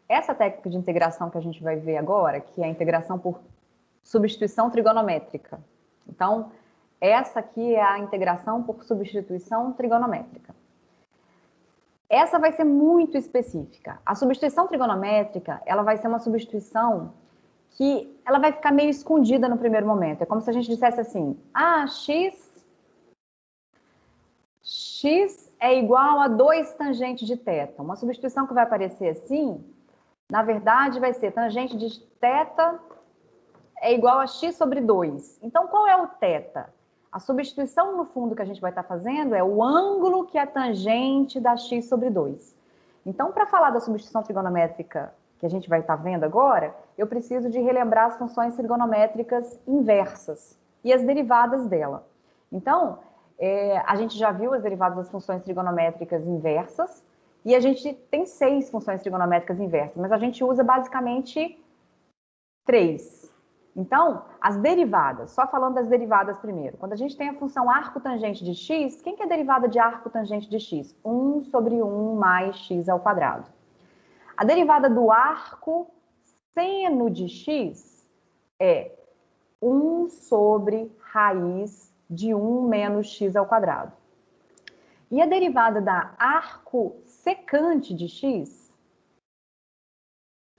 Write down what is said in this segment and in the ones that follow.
Essa técnica de integração que a gente vai ver agora, que é a integração por substituição trigonométrica. Então, essa aqui é a integração por substituição trigonométrica. Essa vai ser muito específica. A substituição trigonométrica, ela vai ser uma substituição que ela vai ficar meio escondida no primeiro momento. É como se a gente dissesse assim, x é igual a 2 tangente de θ. Uma substituição que vai aparecer assim, na verdade, vai ser tangente de θ é igual a x sobre 2. Então, qual é o θ? A substituição, no fundo, que a gente vai estar fazendo é o ângulo que é tangente da x sobre 2. Então, para falar da substituição trigonométrica que a gente vai estar vendo agora, eu preciso de relembrar as funções trigonométricas inversas e as derivadas dela. Então, a gente já viu as derivadas das funções trigonométricas inversas e a gente tem 6 funções trigonométricas inversas, mas a gente usa basicamente 3. Então, as derivadas, só falando das derivadas primeiro. Quando a gente tem a função arco tangente de x, quem que é a derivada de arco tangente de x? 1 sobre 1 mais x ao quadrado. A derivada do arco seno de x é 1 sobre raiz de 1 menos x ao quadrado. E a derivada da arco secante de x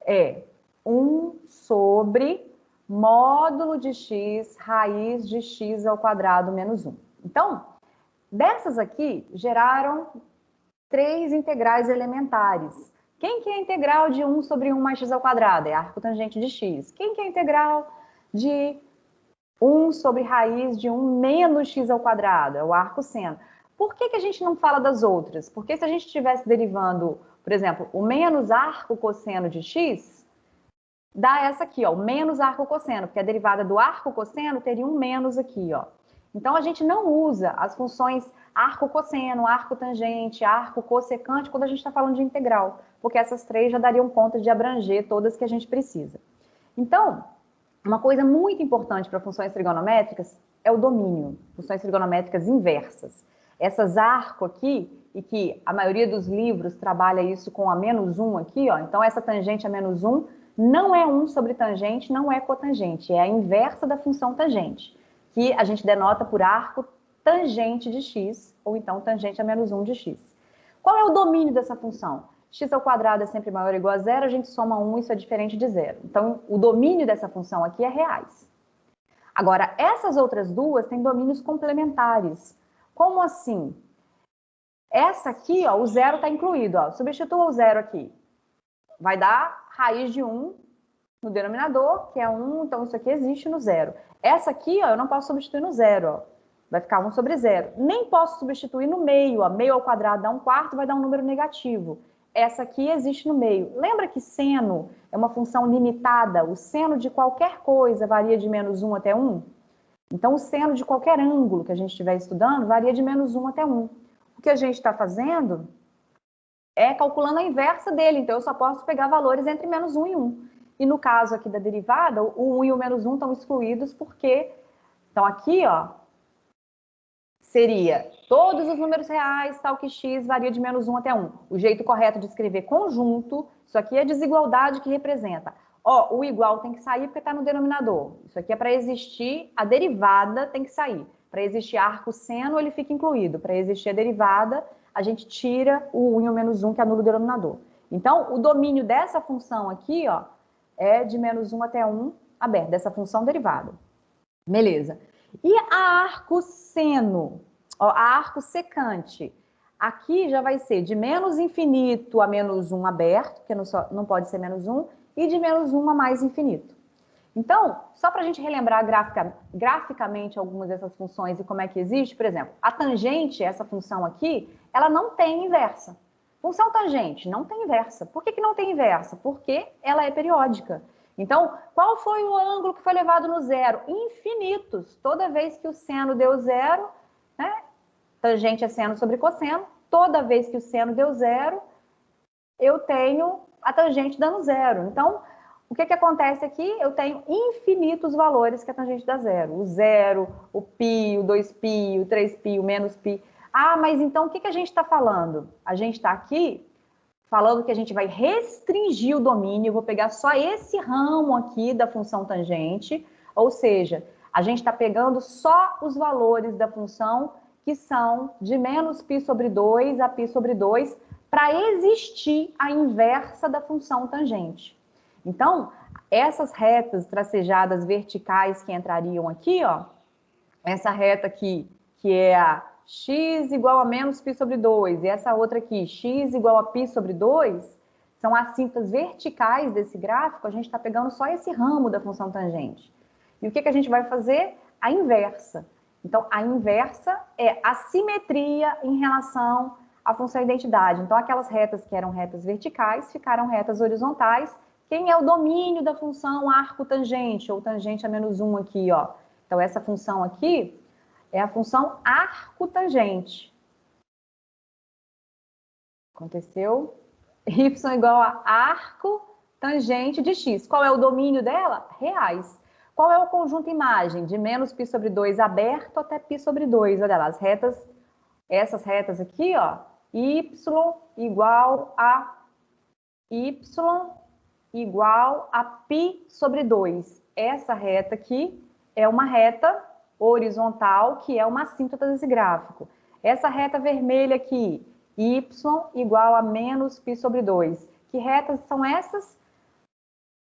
é 1 sobre módulo de x raiz de x ao quadrado menos 1. Então, dessas aqui, geraram 3 integrais elementares. Quem que é a integral de 1 sobre 1 mais x ao quadrado? É arco tangente de x. Quem que é a integral de 1 sobre raiz de 1 menos x ao quadrado? É o arco seno. Por que a gente não fala das outras? Porque se a gente estivesse derivando, por exemplo, o menos arco cosseno de x, dá essa aqui, ó, o menos arco cosseno, porque a derivada do arco cosseno teria um menos aqui, ó. Então, a gente não usa as funções arco cosseno, arco tangente, arco cossecante, quando a gente está falando de integral, porque essas 3 já dariam conta de abranger todas que a gente precisa. Então, uma coisa muito importante para funções trigonométricas é o domínio, funções trigonométricas inversas. Essas arco aqui, e que a maioria dos livros trabalha isso com a menos 1 aqui, ó, então essa tangente a menos 1 não é 1 sobre tangente, não é cotangente, é a inversa da função tangente, que a gente denota por arco tangente de x, ou então tangente a menos 1 de x. Qual é o domínio dessa função? X ao quadrado é sempre maior ou igual a zero, a gente soma 1, isso é diferente de zero. Então, o domínio dessa função aqui é reais. Agora, essas outras duas têm domínios complementares. Como assim? Essa aqui, ó, o zero está incluído, ó. Substitua o zero aqui. Vai dar raiz de 1 no denominador, que é 1, então isso aqui existe no zero. Essa aqui, ó, eu não posso substituir no zero, ó. Vai ficar 1 sobre zero. Nem posso substituir no meio, ó. Meio ao quadrado dá 1/4, vai dar um número negativo. Essa aqui existe no meio. Lembra que seno é uma função limitada? O seno de qualquer coisa varia de menos 1 até 1? Então, o seno de qualquer ângulo que a gente estiver estudando varia de menos 1 até 1. O que a gente está fazendo é calculando a inversa dele, então eu só posso pegar valores entre menos 1 e 1. E no caso aqui da derivada, o 1 e o menos 1 estão excluídos porque, então aqui, ó, seria todos os números reais, tal que x varia de menos 1 até 1. O jeito correto de escrever conjunto, isso aqui é a desigualdade que representa. Ó, o igual tem que sair porque está no denominador. Isso aqui é para existir, a derivada tem que sair. Para existir arco seno, ele fica incluído. Para existir a derivada, a gente tira o 1 e o menos 1, que anula o denominador. Então, o domínio dessa função aqui, ó, é de menos 1 até 1 aberto, dessa função derivada. Beleza. E a arco seno, ó, a arco secante, aqui já vai ser de menos infinito a menos 1 aberto, que não pode ser menos 1, e de menos 1 a mais infinito. Então, só para a gente relembrar graficamente algumas dessas funções e como é que existe, por exemplo, a tangente, essa função aqui, ela não tem inversa. Função tangente não tem inversa. Por que não tem inversa? Porque ela é periódica. Então, qual foi o ângulo que foi levado no zero? Infinitos. Toda vez que o seno deu zero, né? Tangente é seno sobre cosseno. Toda vez que o seno deu zero, eu tenho a tangente dando zero. Então, o que acontece aqui? Eu tenho infinitos valores que a tangente dá zero. O zero, o π, o 2π, o 3π, o menos π. Ah, mas então o que a gente está falando? A gente está aqui falando que a gente vai restringir o domínio, eu vou pegar só esse ramo aqui da função tangente, ou seja, a gente está pegando só os valores da função que são de menos π sobre 2 a π sobre 2, para existir a inversa da função tangente. Então, essas retas tracejadas verticais que entrariam aqui, ó, essa reta aqui, que é a x igual a menos π sobre 2, e essa outra aqui, x igual a π sobre 2, são as cintas verticais desse gráfico, a gente está pegando só esse ramo da função tangente. E o que a gente vai fazer? A inversa. Então, a inversa é a simetria em relação à função identidade. Então, aquelas retas que eram retas verticais ficaram retas horizontais. Quem é o domínio da função arco tangente, ou tangente a menos 1 aqui, ó? Então, essa função aqui é a função arco tangente. Aconteceu? Y igual a arco tangente de x. Qual é o domínio dela? Reais. Qual é o conjunto imagem? De menos π sobre 2 aberto até π sobre 2. Olha lá, as retas, essas retas aqui, ó, y igual a π sobre 2. Essa reta aqui é uma reta horizontal, que é uma assíntota desse gráfico. Essa reta vermelha aqui, y igual a menos π sobre 2. Que retas são essas?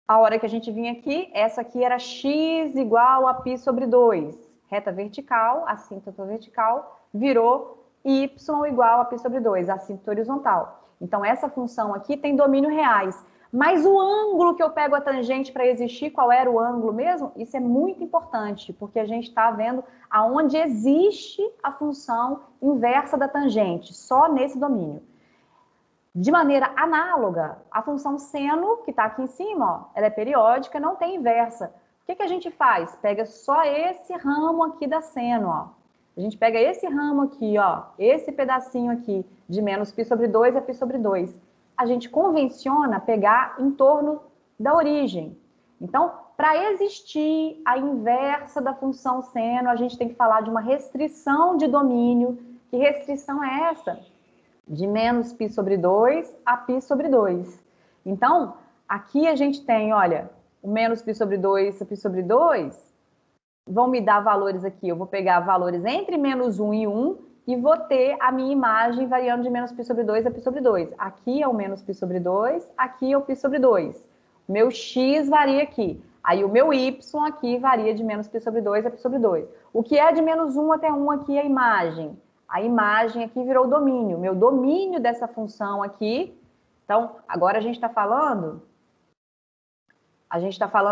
A hora que a gente vinha aqui, essa aqui era x igual a π sobre 2. Reta vertical, assíntota vertical, virou y igual a π sobre 2, assíntota horizontal. Então, essa função aqui tem domínio reais. Mas o ângulo que eu pego a tangente para existir, qual era o ângulo mesmo? Isso é muito importante, porque a gente está vendo aonde existe a função inversa da tangente, só nesse domínio. De maneira análoga, a função seno, que está aqui em cima, ó, ela é periódica, não tem inversa. O que a gente faz? Pega só esse ramo aqui da seno, ó. A gente pega esse ramo aqui, ó, esse pedacinho aqui, de menos π sobre 2 a π sobre 2. A gente convenciona pegar em torno da origem. Então, para existir a inversa da função seno, a gente tem que falar de uma restrição de domínio. Que restrição é essa? De menos π sobre 2 a π sobre 2. Então, aqui a gente tem, olha, o menos π sobre 2 a π sobre 2, vão me dar valores aqui. Eu vou pegar valores entre menos 1 e 1 e vou ter a minha imagem variando de menos π sobre 2 a π sobre 2. Aqui é o menos π sobre 2, aqui é o π sobre 2. O meu x varia aqui. Aí o meu y aqui varia de menos π sobre 2 a π sobre 2. O que é de menos 1 até 1 aqui é a imagem. A imagem aqui virou o domínio. Meu domínio dessa função aqui. Então, agora a gente está falando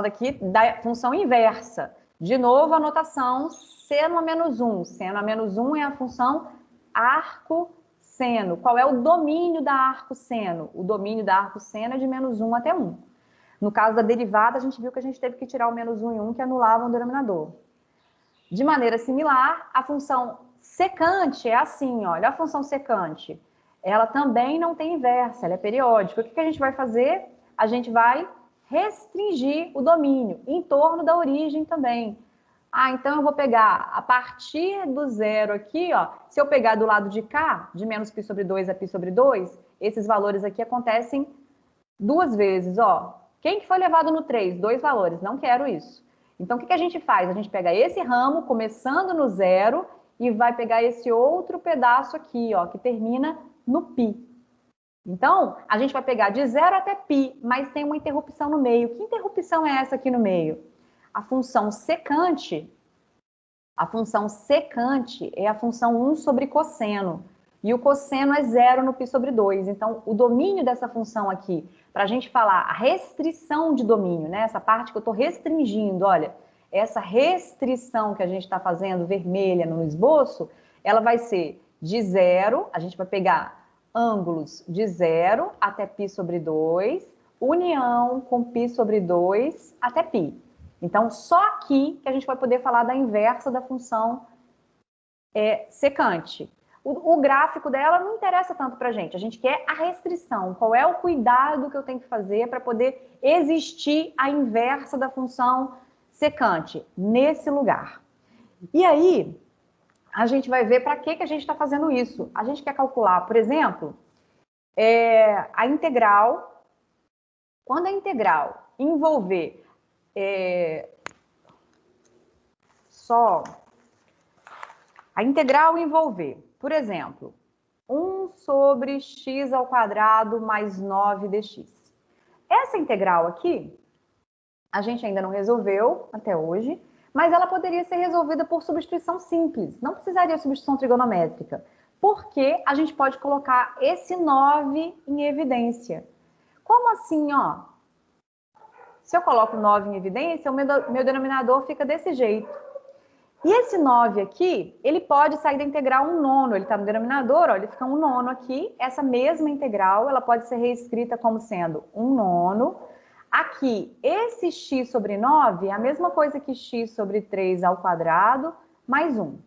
aqui da função inversa. De novo, a notação seno a menos 1. Seno a menos 1 é a função arco-seno. Qual é o domínio da arco-seno? O domínio da arco-seno é de menos 1 até 1. No caso da derivada, a gente viu que a gente teve que tirar o menos 1 e 1, que anulavam o denominador. De maneira similar, a função secante é assim, olha a função secante. Ela também não tem inversa, ela é periódica. O que a gente vai fazer? A gente vai restringir o domínio em torno da origem também. Ah, então eu vou pegar a partir do zero aqui, ó. Se eu pegar do lado de cá, de menos π sobre 2 a π sobre 2, esses valores aqui acontecem duas vezes, ó. Quem que foi levado no 3? 2 valores, não quero isso. Então, o que a gente faz? A gente pega esse ramo, começando no zero, e vai pegar esse outro pedaço aqui, ó, que termina no π. Então, a gente vai pegar de 0 até π, mas tem uma interrupção no meio. Que interrupção é essa aqui no meio? A função secante é a função 1 sobre cosseno. E o cosseno é 0 no π sobre 2. Então, o domínio dessa função aqui, para a gente falar a restrição de domínio, né? Essa parte que eu estou restringindo, olha, essa restrição que a gente está fazendo vermelha no esboço, ela vai ser de 0, a gente vai pegar ângulos de 0 até π sobre 2, união com π sobre 2 até π. Então, só aqui que a gente vai poder falar da inversa da função secante. O gráfico dela não interessa tanto para a gente quer a restrição. Qual é o cuidado que eu tenho que fazer para poder existir a inversa da função secante nesse lugar? E aí, a gente vai ver para que a gente está fazendo isso. A gente quer calcular, por exemplo, a integral, quando a integral envolver a integral envolver, por exemplo, 1 sobre x ao quadrado mais 9 dx. Essa integral aqui, a gente ainda não resolveu até hoje, mas ela poderia ser resolvida por substituição simples, não precisaria de substituição trigonométrica, porque a gente pode colocar esse 9 em evidência. Como assim, ó? Se eu coloco 9 em evidência, o meu denominador fica desse jeito. E esse 9 aqui, ele pode sair da integral 1/9, ele está no denominador, ó, ele fica 1/9 aqui. Essa mesma integral, ela pode ser reescrita como sendo 1/9. Aqui, esse x sobre 9 é a mesma coisa que x sobre 3 ao quadrado mais 1.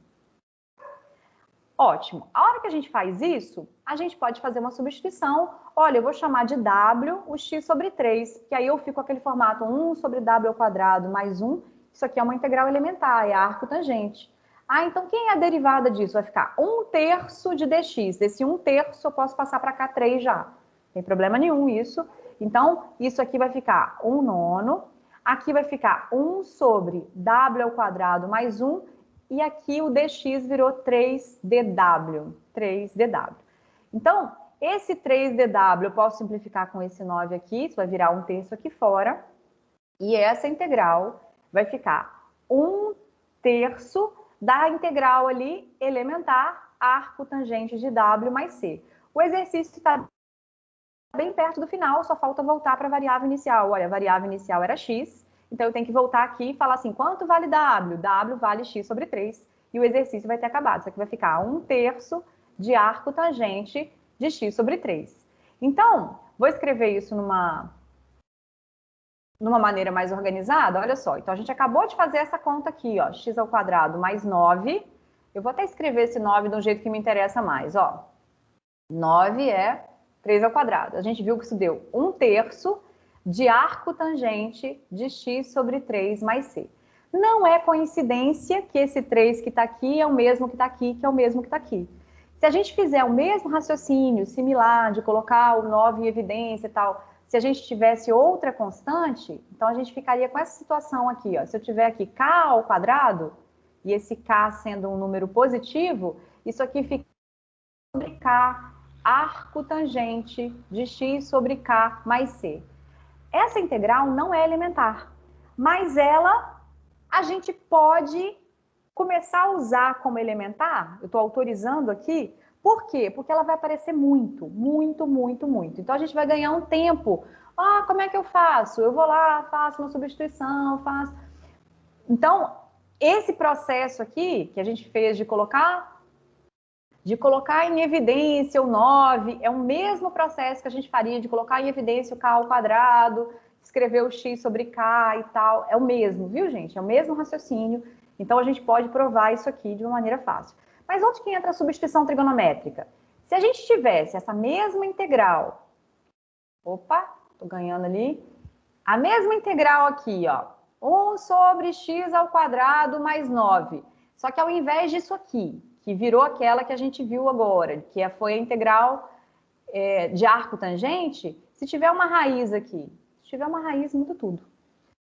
Ótimo. A hora que a gente faz isso, a gente pode fazer uma substituição. Olha, eu vou chamar de w o x sobre 3, que aí eu fico com aquele formato 1 sobre w ao quadrado mais 1. Isso aqui é uma integral elementar, é arco tangente. Ah, então quem é a derivada disso? Vai ficar 1/3 de dx. Esse 1/3 eu posso passar para cá 3 já. Não tem problema nenhum isso. Então, isso aqui vai ficar 1/9. Aqui vai ficar 1 sobre w ao quadrado mais 1. E aqui o dx virou 3dw. 3dw. Então, esse 3dw eu posso simplificar com esse 9 aqui. Isso vai virar 1/3 aqui fora. E essa integral vai ficar 1/3 da integral ali elementar, arco tangente de W mais C. O exercício está bem perto do final, só falta voltar para a variável inicial. Olha, a variável inicial era x, então eu tenho que voltar aqui e falar assim, quanto vale W? W vale x sobre 3, e o exercício vai ter acabado. Isso aqui vai ficar 1/3 de arco tangente de x sobre 3. Então, vou escrever isso numa maneira mais organizada, olha só. Então, a gente acabou de fazer essa conta aqui, ó, x ao quadrado mais 9. Eu vou até escrever esse 9 de um jeito que me interessa mais, ó. 9 é 3 ao quadrado. A gente viu que isso deu 1/3 de arco tangente de x sobre 3 mais c. Não é coincidência que esse 3 que está aqui é o mesmo que está aqui, que é o mesmo que está aqui. Se a gente fizer o mesmo raciocínio similar de colocar o 9 em evidência e tal, se a gente tivesse outra constante, então a gente ficaria com essa situação aqui, ó. Se eu tiver aqui k ao quadrado, e esse k sendo um número positivo, isso aqui fica sobre k, arco tangente de x sobre k mais c. Essa integral não é elementar, mas ela, a gente pode começar a usar como elementar. Eu estou autorizando aqui. Por quê? Porque ela vai aparecer muito, muito, muito, muito. Então, a gente vai ganhar um tempo. Ah, como é que eu faço? Eu vou lá, faço uma substituição, faço... Então, esse processo aqui, que a gente fez de colocar em evidência o 9, é o mesmo processo que a gente faria de colocar em evidência o k ao quadrado, escrever o x sobre k e tal. É o mesmo, viu, gente? É o mesmo raciocínio. Então, a gente pode provar isso aqui de uma maneira fácil. Mas onde que entra a substituição trigonométrica? Se a gente tivesse essa mesma integral, opa, tô ganhando ali, a mesma integral aqui, ó, 1 sobre x ao quadrado mais 9. Só que ao invés disso aqui, que virou aquela que a gente viu agora, que foi a integral de arco tangente, se tiver uma raiz aqui, se tiver uma raiz, muda tudo.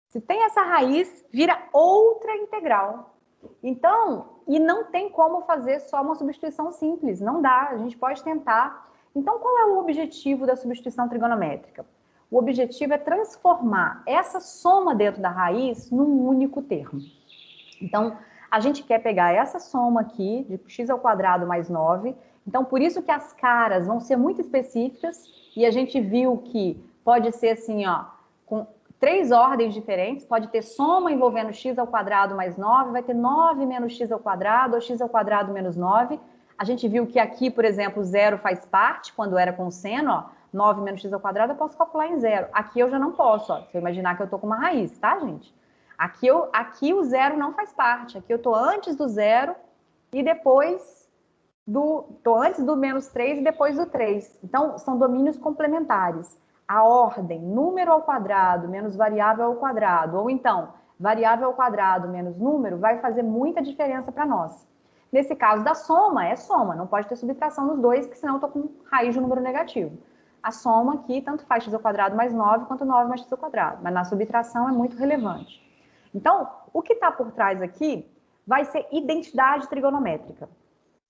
Se tem essa raiz, vira outra integral. Então, e não tem como fazer só uma substituição simples, não dá, a gente pode tentar. Então, qual é o objetivo da substituição trigonométrica? O objetivo é transformar essa soma dentro da raiz num único termo. Então, a gente quer pegar essa soma aqui, de x ao quadrado mais 9. Então, por isso que as caras vão ser muito específicas, e a gente viu que pode ser assim, ó, com 3 ordens diferentes, pode ter soma envolvendo x ao quadrado mais 9, vai ter 9 menos x ao quadrado, ou x ao quadrado menos 9. A gente viu que aqui, por exemplo, 0 faz parte, quando era com seno, ó, 9 menos x ao quadrado, eu posso calcular em 0. Aqui eu já não posso, ó, se eu imaginar que eu estou com uma raiz, tá, gente? Aqui o 0 não faz parte, aqui eu estou antes do 0 e depois estou antes do menos 3 e depois do 3. Então, são domínios complementares. A ordem, número ao quadrado menos variável ao quadrado, ou então, variável ao quadrado menos número, vai fazer muita diferença para nós. Nesse caso da soma, é soma, não pode ter subtração nos dois, porque senão eu estou com raiz de número negativo. a soma aqui, tanto faz x ao quadrado mais 9 quanto 9 mais x ao quadrado, mas na subtração é muito relevante. Então, o que está por trás aqui vai ser identidade trigonométrica.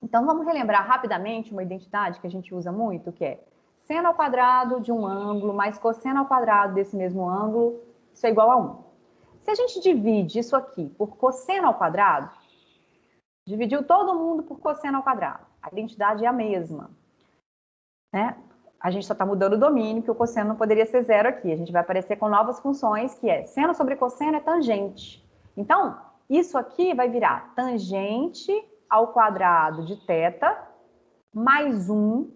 Então, vamos relembrar rapidamente uma identidade que a gente usa muito, que é seno ao quadrado de um ângulo mais cosseno ao quadrado desse mesmo ângulo, isso é igual a 1. Se a gente divide isso aqui por cosseno ao quadrado, dividiu todo mundo por cosseno ao quadrado, a identidade é a mesma, né? A gente só está mudando o domínio, que o cosseno não poderia ser zero aqui. A gente vai aparecer com novas funções, que é seno sobre cosseno é tangente. Então, isso aqui vai virar tangente ao quadrado de θ mais 1.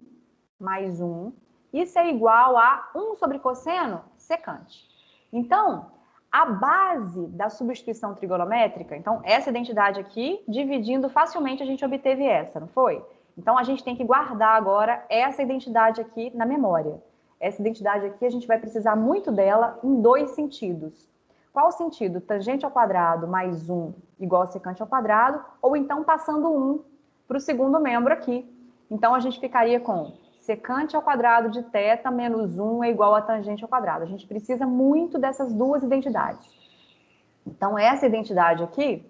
Isso é igual a 1 sobre cosseno secante. Então, a base da substituição trigonométrica, então, essa identidade aqui, dividindo facilmente, a gente obteve essa, não foi? Então, a gente tem que guardar agora essa identidade aqui na memória. Essa identidade aqui, a gente vai precisar muito dela em dois sentidos. Qual o sentido? Tangente ao quadrado mais 1 igual a secante ao quadrado, ou então passando 1 para o segundo membro aqui. Então, a gente ficaria com secante ao quadrado de θ menos 1 é igual a tangente ao quadrado. A gente precisa muito dessas duas identidades. Então, essa identidade aqui,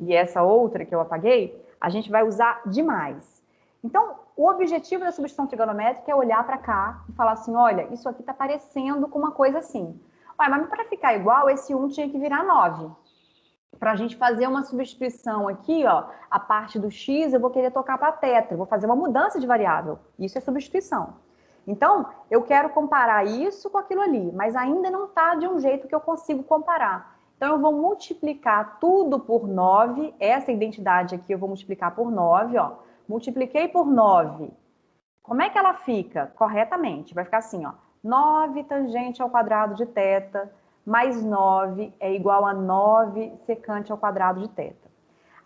e essa outra que eu apaguei, a gente vai usar demais. Então, o objetivo da substituição trigonométrica é olhar para cá e falar assim, olha, isso aqui está parecendo com uma coisa assim. Ué, mas para ficar igual, esse 1 tinha que virar 9. Para a gente fazer uma substituição aqui, ó, a parte do x eu vou querer tocar para θ, eu vou fazer uma mudança de variável. Isso é substituição. Então, eu quero comparar isso com aquilo ali, mas ainda não está de um jeito que eu consigo comparar. Então, eu vou multiplicar tudo por 9, essa identidade aqui eu vou multiplicar por 9, ó. Multipliquei por 9. Como é que ela fica? Corretamente, vai ficar assim, ó. 9 tangente ao quadrado de θ mais 9 é igual a 9 secante ao quadrado de θ.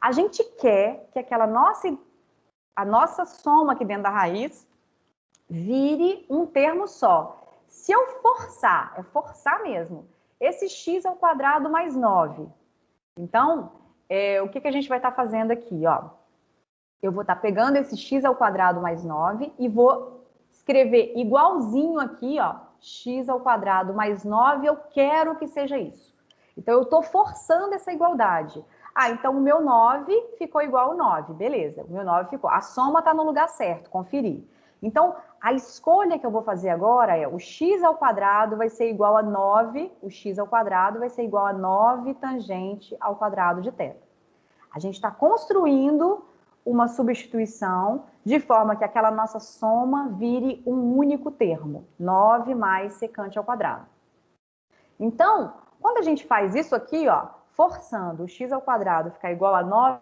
A gente quer que a nossa soma aqui dentro da raiz vire um termo só. Se eu forçar, é forçar mesmo, esse x ao quadrado mais 9. Então, o que a gente vai estar fazendo aqui, ó? Eu vou estar pegando esse x ao quadrado mais 9 e vou escrever igualzinho aqui, ó, x ao quadrado mais 9, eu quero que seja isso. Então, eu estou forçando essa igualdade. Ah, então o meu 9 ficou igual ao 9, beleza, o meu 9 ficou. A soma está no lugar certo, conferir. Então, a escolha que eu vou fazer agora é o x ao quadrado vai ser igual a 9, o x ao quadrado vai ser igual a 9 tangente ao quadrado de θ. A gente está construindo uma substituição de forma que aquela nossa soma vire um único termo, 9 mais secante ao quadrado. Então, quando a gente faz isso aqui, ó, forçando o x ao quadrado ficar igual a 9,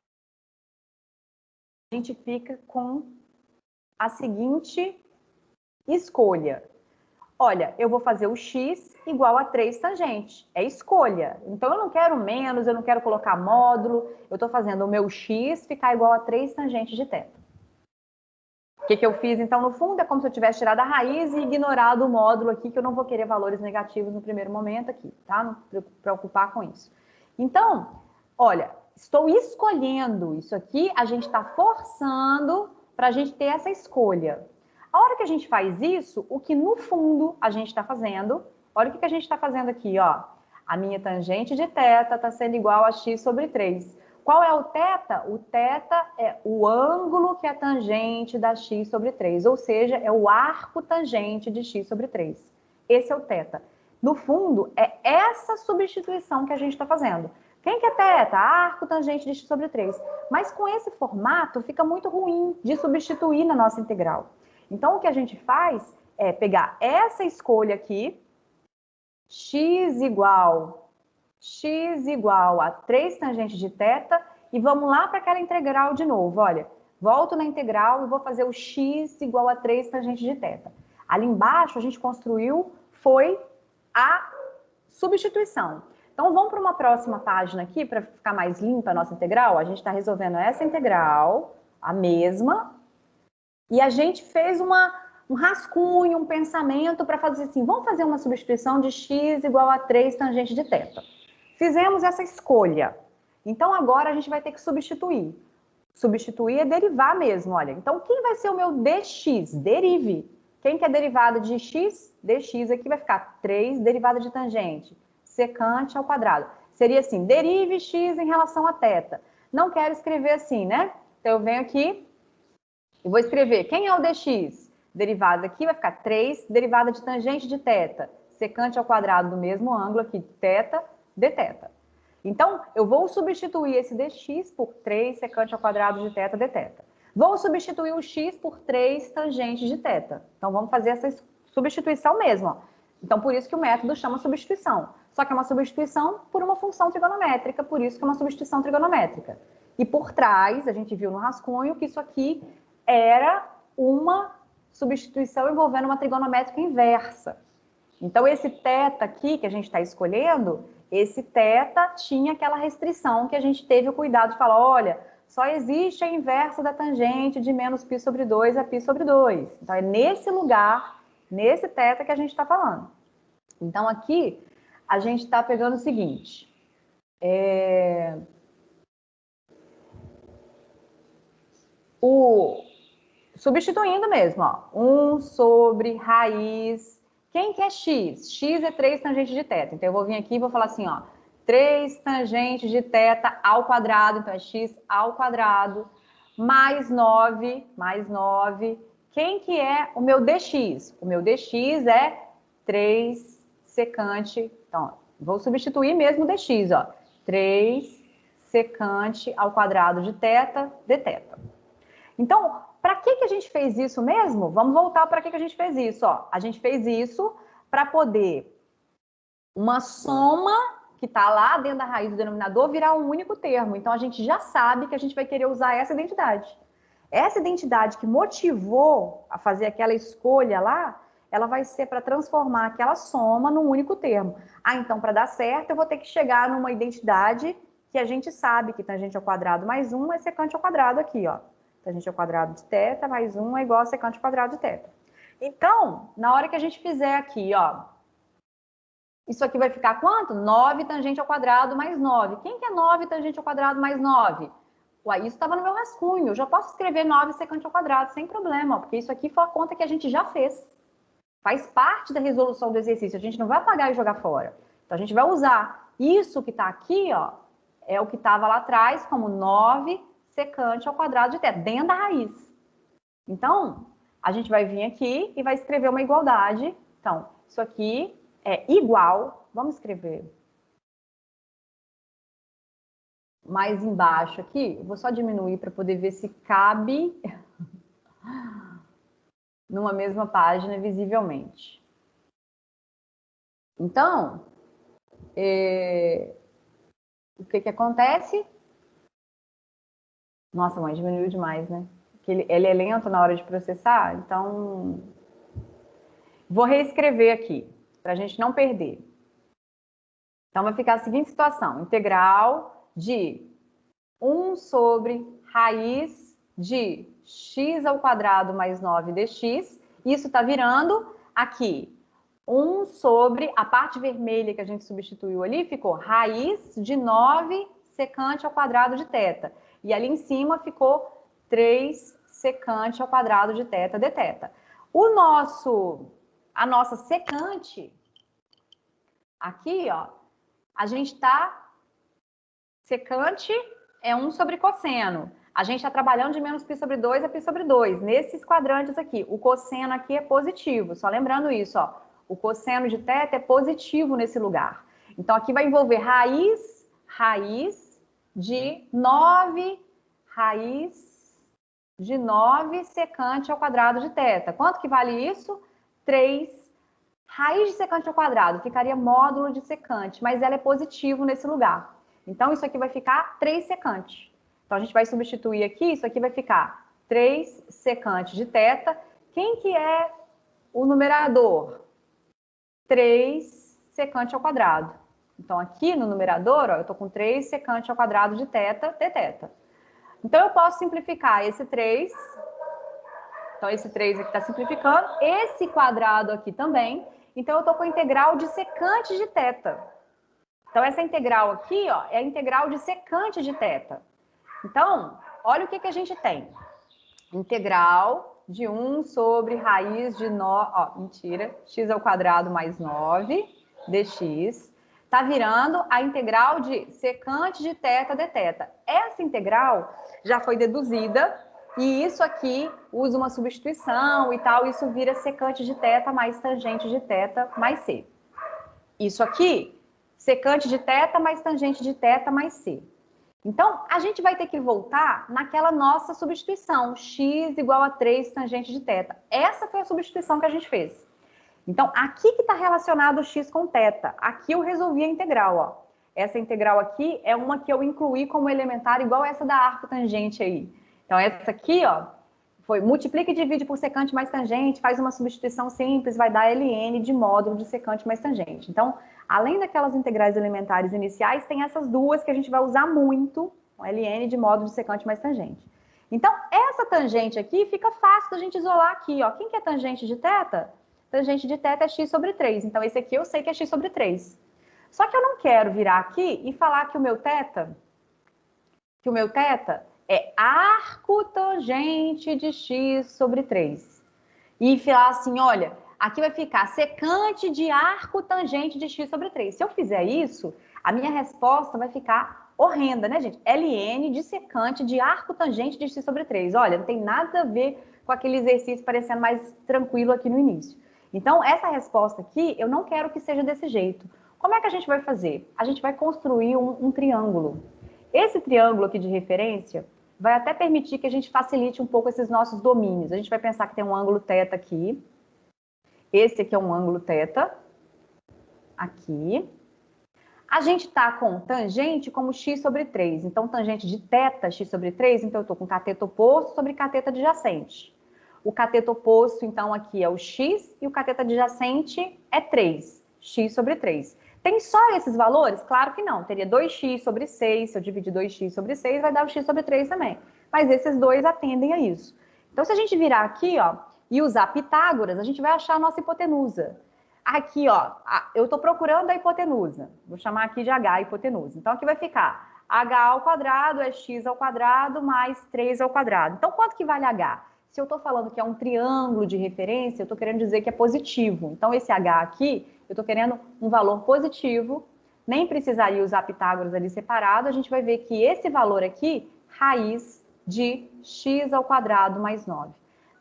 a gente fica com a seguinte escolha. Olha, eu vou fazer o x igual a 3 tangente. É escolha. Então, eu não quero menos, eu não quero colocar módulo. Eu estou fazendo o meu x ficar igual a 3 tangentes de θ. O que eu fiz, então, no fundo, é como se eu tivesse tirado a raiz e ignorado o módulo aqui, que eu não vou querer valores negativos no primeiro momento aqui, tá? Não me preocupar com isso. Então, olha, estou escolhendo isso aqui, a gente está forçando para a gente ter essa escolha. A hora que a gente faz isso, o que no fundo a gente está fazendo, olha o que a gente está fazendo aqui, ó. A minha tangente de θ está sendo igual a x sobre 3. Qual é o θ? O θ é o ângulo que é tangente da x sobre 3, ou seja, é o arco tangente de x sobre 3. Esse é o θ. No fundo, é essa substituição que a gente está fazendo. Quem que é θ? Arco tangente de x sobre 3. Mas com esse formato fica muito ruim de substituir na nossa integral. Então, o que a gente faz é pegar essa escolha aqui, x igual a 3 tangentes de θ, e vamos lá para aquela integral de novo. Olha, volto na integral e vou fazer o x igual a 3 tangentes de θ. Ali embaixo, a gente construiu, foi a substituição. Então, vamos para uma próxima página aqui, para ficar mais limpa a nossa integral. A gente está resolvendo essa integral, a mesma, e a gente fez um rascunho, um pensamento para fazer assim, vamos fazer uma substituição de x igual a 3 tangente de θ. Fizemos essa escolha. Então, agora a gente vai ter que substituir. Substituir é derivar mesmo, olha. Então, quem vai ser o meu dx? Derive. Quem que é derivada de x? Dx aqui vai ficar 3 derivada de tangente, secante ao quadrado. Seria assim, derive x em relação a θ. Não quero escrever assim, né? Então, eu venho aqui e vou escrever, quem é o dx? Derivada aqui vai ficar 3 derivada de tangente de θ, secante ao quadrado do mesmo ângulo aqui, θ, dθ. Então, eu vou substituir esse dx por 3 secante ao quadrado de θ, dθ. Vou substituir o x por 3 tangente de θ. Então, vamos fazer essa substituição mesmo. Ó. Então, por isso que o método chama substituição. Só que é uma substituição por uma função trigonométrica, por isso que é uma substituição trigonométrica. E por trás, a gente viu no rascunho que isso aqui era uma substituição envolvendo uma trigonométrica inversa. Então, esse θ aqui que a gente está escolhendo, esse θ tinha aquela restrição que a gente teve o cuidado de falar, olha, só existe a inversa da tangente de menos π sobre 2 a π sobre 2. Então, é nesse lugar, nesse θ que a gente está falando. Então, aqui, a gente está pegando o seguinte. Substituindo mesmo, ó. 1 sobre raiz. Quem que é x? X é 3 tangentes de θ. Então, eu vou vir aqui e vou falar assim, ó. 3 tangentes de θ ao quadrado. Então, é x ao quadrado. Mais 9. Quem que é o meu dx? O meu dx é 3 secante. Então, ó, vou substituir mesmo o dx, ó. 3 secante ao quadrado de θ, dθ. Então, para que a gente fez isso mesmo? Vamos voltar para que a gente fez isso. Ó. A gente fez isso para poder uma soma que está lá dentro da raiz do denominador virar um único termo. Então, a gente já sabe que a gente vai querer usar essa identidade. Essa identidade que motivou a fazer aquela escolha lá, ela vai ser para transformar aquela soma num único termo. Ah, então, para dar certo, eu vou ter que chegar numa identidade que a gente sabe que tangente ao quadrado mais 1 é secante ao quadrado aqui, ó. Tangente ao quadrado de θ mais 1 é igual a secante ao quadrado de θ. Então, na hora que a gente fizer aqui, ó, isso aqui vai ficar quanto? 9 tangente ao quadrado mais 9. Quem que é 9 tangente ao quadrado mais 9? Uai, isso estava no meu rascunho. Eu já posso escrever 9 secante ao quadrado, sem problema, ó, porque isso aqui foi a conta que a gente já fez. Faz parte da resolução do exercício. A gente não vai apagar e jogar fora. Então, a gente vai usar isso que está aqui, ó, é o que estava lá atrás, como 9 secante ao quadrado de θ, dentro da raiz. Então, a gente vai vir aqui e vai escrever uma igualdade. Então, isso aqui é igual, vamos escrever mais embaixo aqui, eu vou só diminuir para poder ver se cabe numa mesma página visivelmente. Então, o que acontece? Nossa, mãe, diminuiu demais, né? Porque ele é lento na hora de processar, então... Vou reescrever aqui, para a gente não perder. Então, vai ficar a seguinte situação. Integral de 1 sobre raiz de x ao quadrado mais 9 dx. Isso está virando aqui 1 sobre, a parte vermelha que a gente substituiu ali, ficou raiz de 9 secante ao quadrado de θ. E ali em cima ficou 3 secante ao quadrado de θ dθ. A nossa secante, aqui, ó, a gente está... Secante é 1 sobre cosseno. A gente está trabalhando de menos π sobre 2 a π sobre 2. Nesses quadrantes aqui, o cosseno aqui é positivo. Só lembrando isso, ó. O cosseno de θ é positivo nesse lugar. Então, aqui vai envolver raiz de 9 secante ao quadrado de θ. Quanto que vale isso? 3. Raiz de secante ao quadrado ficaria módulo de secante, mas ela é positivo nesse lugar. Então, isso aqui vai ficar 3 secante. Então, a gente vai substituir aqui, isso aqui vai ficar 3 secante de θ. Quem que é o numerador? 3 secante ao quadrado. Então, aqui no numerador, ó, eu estou com 3 secante ao quadrado de θ, dθ. Então, eu posso simplificar esse 3. Então, esse 3 aqui está simplificando. Esse quadrado aqui também. Então, eu estou com a integral de secante de θ. Então, essa integral aqui, ó, é a integral de secante de θ. Então, olha o que a gente tem. Integral de 1 sobre raiz de 9, ó, mentira, x ao quadrado mais 9 dx, tá virando a integral de secante de θ dθ. Essa integral já foi deduzida, e isso aqui usa uma substituição e tal, isso vira secante de θ mais tangente de θ mais c. Isso aqui, secante de θ mais tangente de θ mais c. Então, a gente vai ter que voltar naquela nossa substituição, x igual a 3 tangente de θ. Essa foi a substituição que a gente fez. Então, aqui que está relacionado o x com θ. Aqui eu resolvi a integral, ó. Essa integral aqui é uma que eu incluí como elementar, igual essa da arco tangente aí. Então, essa aqui, ó, foi multiplica e divide por secante mais tangente, faz uma substituição simples, vai dar ln de módulo de secante mais tangente. Então, além daquelas integrais elementares iniciais, tem essas duas que a gente vai usar muito, o ln de módulo de secante mais tangente. Então, essa tangente aqui fica fácil da gente isolar aqui, ó. Quem que é tangente de θ? Tangente de θ é x sobre 3. Então, esse aqui eu sei que é x sobre 3. Só que eu não quero virar aqui e falar que o meu θ é arco tangente de x sobre 3. E falar assim, olha, aqui vai ficar secante de arco tangente de x sobre 3. Se eu fizer isso, a minha resposta vai ficar horrenda, né, gente? ln de secante de arco tangente de x sobre 3. Olha, não tem nada a ver com aquele exercício parecendo mais tranquilo aqui no início. Então, essa resposta aqui, eu não quero que seja desse jeito. Como é que a gente vai fazer? A gente vai construir um triângulo. Esse triângulo aqui de referência vai até permitir que a gente facilite um pouco esses nossos domínios. A gente vai pensar que tem um ângulo θ aqui. Esse aqui é um ângulo θ. Aqui. A gente está com tangente como x sobre 3. Então, tangente de θ, x sobre 3. Então, eu estou com cateto oposto sobre cateto adjacente. O cateto oposto, então, aqui é o x. E o cateto adjacente é 3. X sobre 3. Tem só esses valores? Claro que não. Teria 2x sobre 6. Se eu dividir 2x sobre 6, vai dar o x sobre 3 também. Mas esses dois atendem a isso. Então, se a gente virar aqui, ó, e usar Pitágoras, a gente vai achar a nossa hipotenusa. Aqui, ó, eu estou procurando a hipotenusa. Vou chamar aqui de H, a hipotenusa. Então, aqui vai ficar H ao quadrado é x ao quadrado mais 3 ao quadrado. Então, quanto que vale H? Se eu estou falando que é um triângulo de referência, eu estou querendo dizer que é positivo. Então, esse H aqui, eu estou querendo um valor positivo, nem precisaria usar Pitágoras ali separado, a gente vai ver que esse valor aqui, raiz de x ao quadrado mais 9.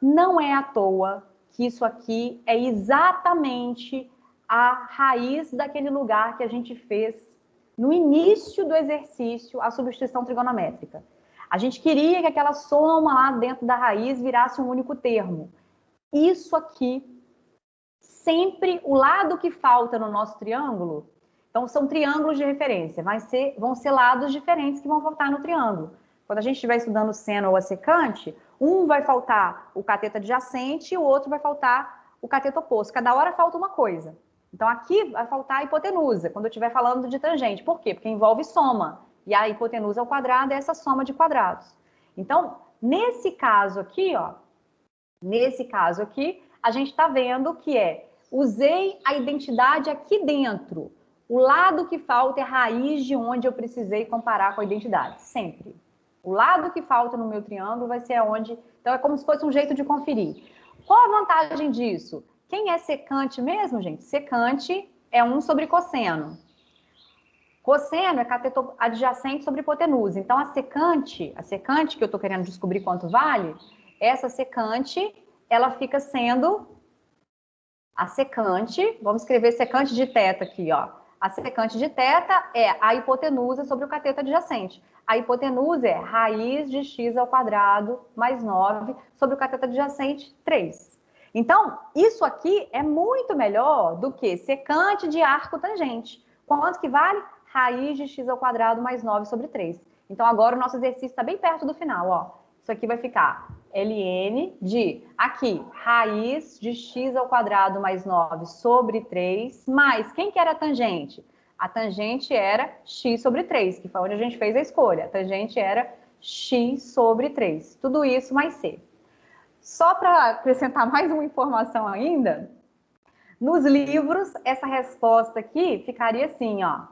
Não é à toa que isso aqui é exatamente a raiz daquele lugar que a gente fez no início do exercício, a substituição trigonométrica. A gente queria que aquela soma lá dentro da raiz virasse um único termo. Isso aqui, sempre o lado que falta no nosso triângulo, então são triângulos de referência, vão ser lados diferentes que vão faltar no triângulo. Quando a gente estiver estudando seno ou a secante, um vai faltar o cateto adjacente e o outro vai faltar o cateto oposto. Cada hora falta uma coisa. Então aqui vai faltar a hipotenusa, quando eu estiver falando de tangente. Por quê? Porque envolve soma. E a hipotenusa ao quadrado é essa soma de quadrados. Então, nesse caso aqui, ó, a gente está vendo que usei a identidade aqui dentro. O lado que falta é a raiz de onde eu precisei comparar com a identidade, sempre. O lado que falta no meu triângulo vai ser onde... Então, é como se fosse um jeito de conferir. Qual a vantagem disso? Quem é secante mesmo, gente? Secante é 1 sobre cosseno. Cosseno é cateto adjacente sobre hipotenusa. Então, a secante que eu estou querendo descobrir quanto vale, essa secante, ela fica sendo a secante, vamos escrever secante de θ aqui, ó. A secante de θ é a hipotenusa sobre o cateto adjacente. A hipotenusa é raiz de x ao quadrado mais 9 sobre o cateto adjacente, 3. Então, isso aqui é muito melhor do que secante de arco tangente. Quanto que vale? Raiz de x ao quadrado mais 9 sobre 3. Então, agora o nosso exercício está bem perto do final, ó. Isso aqui vai ficar ln de, aqui, raiz de x ao quadrado mais 9 sobre 3, mais, quem que era a tangente? A tangente era x sobre 3, que foi onde a gente fez a escolha. A tangente era x sobre 3. Tudo isso mais c. Só para acrescentar mais uma informação ainda, nos livros, essa resposta aqui ficaria assim, ó.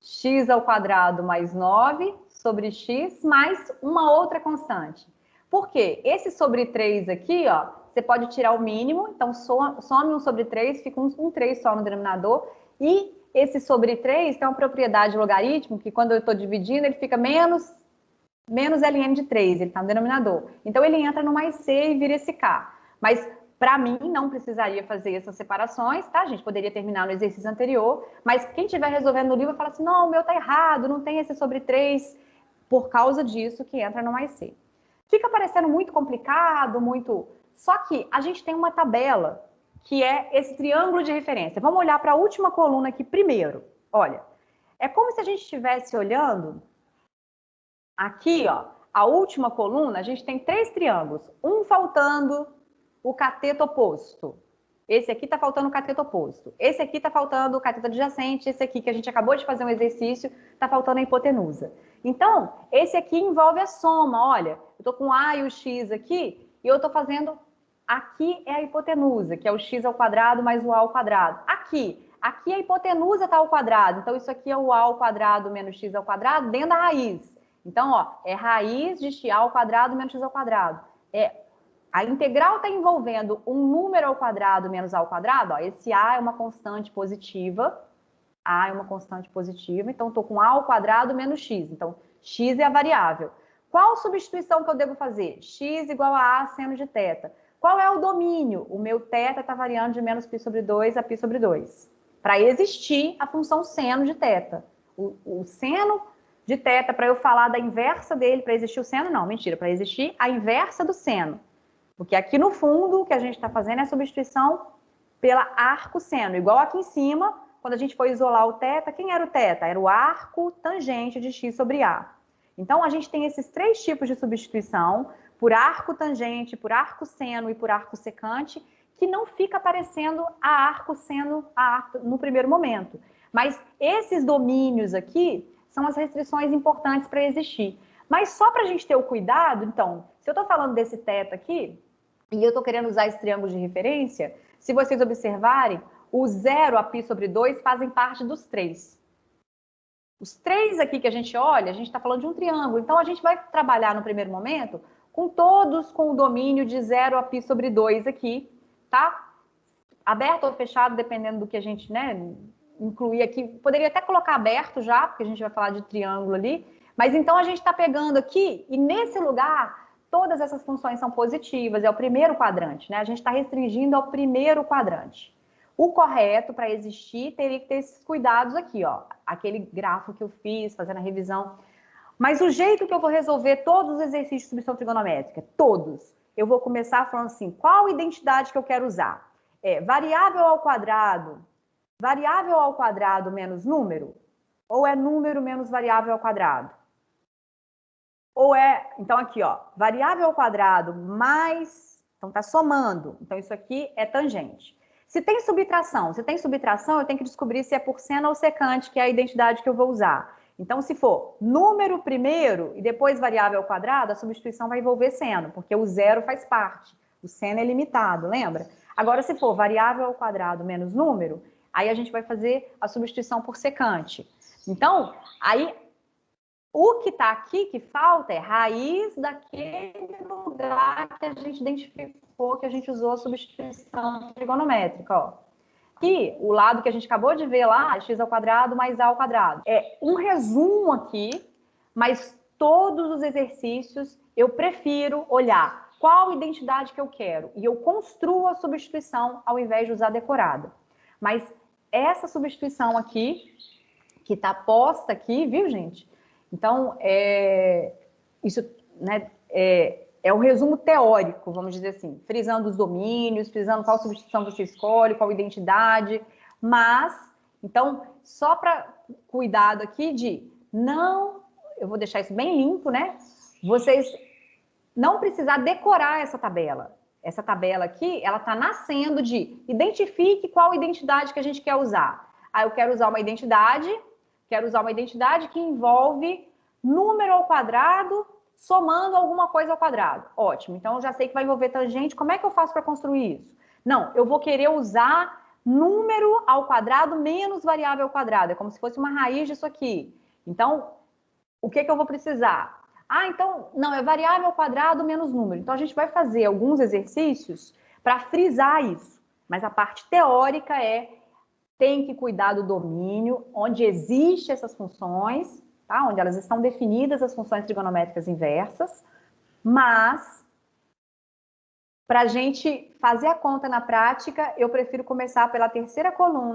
X ao quadrado mais 9 sobre x mais uma outra constante. Por quê? Esse sobre 3 aqui, ó, você pode tirar o mínimo, então some 1 sobre 3, fica um 3 só no denominador, e esse sobre 3 tem uma propriedade logarítmica, que quando eu estou dividindo, ele fica menos ln de 3, ele está no denominador. Então, ele entra no mais c e vira esse k. Mas, para mim, não precisaria fazer essas separações, tá? A gente poderia terminar no exercício anterior, mas quem estiver resolvendo no livro fala assim, não, o meu está errado, não tem esse sobre 3, por causa disso que entra no mais c. Fica parecendo muito complicado, muito... Só que a gente tem uma tabela, que é esse triângulo de referência. Vamos olhar para a última coluna aqui primeiro. Olha, é como se a gente estivesse olhando... Aqui, ó, a última coluna, a gente tem 3 triângulos. Um faltando o cateto oposto. Esse aqui está faltando o cateto oposto. Esse aqui está faltando o cateto adjacente. Esse aqui, que a gente acabou de fazer um exercício, está faltando a hipotenusa. Então, esse aqui envolve a soma. Olha, eu estou com A e o X aqui, e eu estou fazendo... Aqui é a hipotenusa, que é o X ao quadrado mais o A ao quadrado. Aqui a hipotenusa está ao quadrado. Então, isso aqui é o A ao quadrado menos X ao quadrado dentro da raiz. Então, ó, é raiz de x ao quadrado menos x ao quadrado. A integral está envolvendo um número ao quadrado menos a ao quadrado. Ó, esse a é uma constante positiva. A é uma constante positiva. Então, estou com a ao quadrado menos x. Então, x é a variável. Qual substituição que eu devo fazer? X igual a A seno de θ. Qual é o domínio? O meu θ está variando de menos π sobre 2 a π sobre 2. Para existir a função seno de θ. O seno de θ, para eu falar da inversa dele, para existir o seno, não, mentira, para existir a inversa do seno. Porque aqui no fundo, o que a gente está fazendo é a substituição pela arco seno. Igual aqui em cima, quando a gente foi isolar o θ, quem era o θ? Era o arco tangente de x sobre A. Então, a gente tem esses 3 tipos de substituição, por arco tangente, por arco seno e por arco secante, que não fica aparecendo a arco seno no primeiro momento. Mas esses domínios aqui são as restrições importantes para existir. Mas só para a gente ter o cuidado, então, se eu estou falando desse θ aqui, e eu estou querendo usar esse triângulo de referência, se vocês observarem, o 0 a π sobre 2 fazem parte dos 3. Os 3 aqui que a gente olha, a gente está falando de um triângulo. Então, a gente vai trabalhar no primeiro momento com todos com o domínio de 0 a π sobre 2 aqui, tá? Aberto ou fechado, dependendo do que a gente, né, incluir aqui. Poderia até colocar aberto já, porque a gente vai falar de triângulo ali. Mas então a gente está pegando aqui, e nesse lugar, todas essas funções são positivas, é o primeiro quadrante, né? A gente está restringindo ao primeiro quadrante. O correto, para existir, teria que ter esses cuidados aqui, ó. Aquele grafo que eu fiz, fazendo a revisão. Mas o jeito que eu vou resolver todos os exercícios de substituição trigonométrica, todos, eu vou começar falando assim, qual identidade que eu quero usar? É variável ao quadrado menos número? Ou é número menos variável ao quadrado? Ou é, então aqui, ó, variável ao quadrado mais, então tá somando. Então isso aqui é tangente. Se tem subtração, eu tenho que descobrir se é por seno ou secante, que é a identidade que eu vou usar. Então, se for número primeiro e depois variável ao quadrado, a substituição vai envolver seno, porque o 0 faz parte. O seno é limitado, lembra? Agora, se for variável ao quadrado menos número, aí a gente vai fazer a substituição por secante. Então, aí, o que está aqui que falta é raiz daquele lugar que a gente identificou, que a gente usou a substituição trigonométrica, ó. Aqui, o lado que a gente acabou de ver lá, x ao quadrado mais a ao quadrado. É um resumo aqui, mas todos os exercícios eu prefiro olhar qual identidade que eu quero e eu construo a substituição ao invés de usar decorada. Mas essa substituição aqui, que está posta aqui, viu, gente? Então, isso, né, é um resumo teórico, vamos dizer assim, frisando os domínios, frisando qual substituição você escolhe, qual identidade, mas, então, só para cuidado aqui de não, eu vou deixar isso bem limpo, né? Vocês não precisar decorar essa tabela. Essa tabela aqui, ela está nascendo de identifique qual identidade que a gente quer usar. Eu quero usar uma identidade que envolve número ao quadrado somando alguma coisa ao quadrado. Ótimo, então eu já sei que vai envolver tangente. Como é que eu faço para construir isso? Não, eu vou querer usar número ao quadrado menos variável ao quadrado. É como se fosse uma raiz disso aqui. Então, o que eu vou precisar? Ah, então, não, é variável ao quadrado menos número. Então, a gente vai fazer alguns exercícios para frisar isso. Mas a parte teórica tem que cuidar do domínio, onde existem essas funções, tá? Onde elas estão definidas, as funções trigonométricas inversas, mas para a gente fazer a conta na prática, eu prefiro começar pela terceira coluna,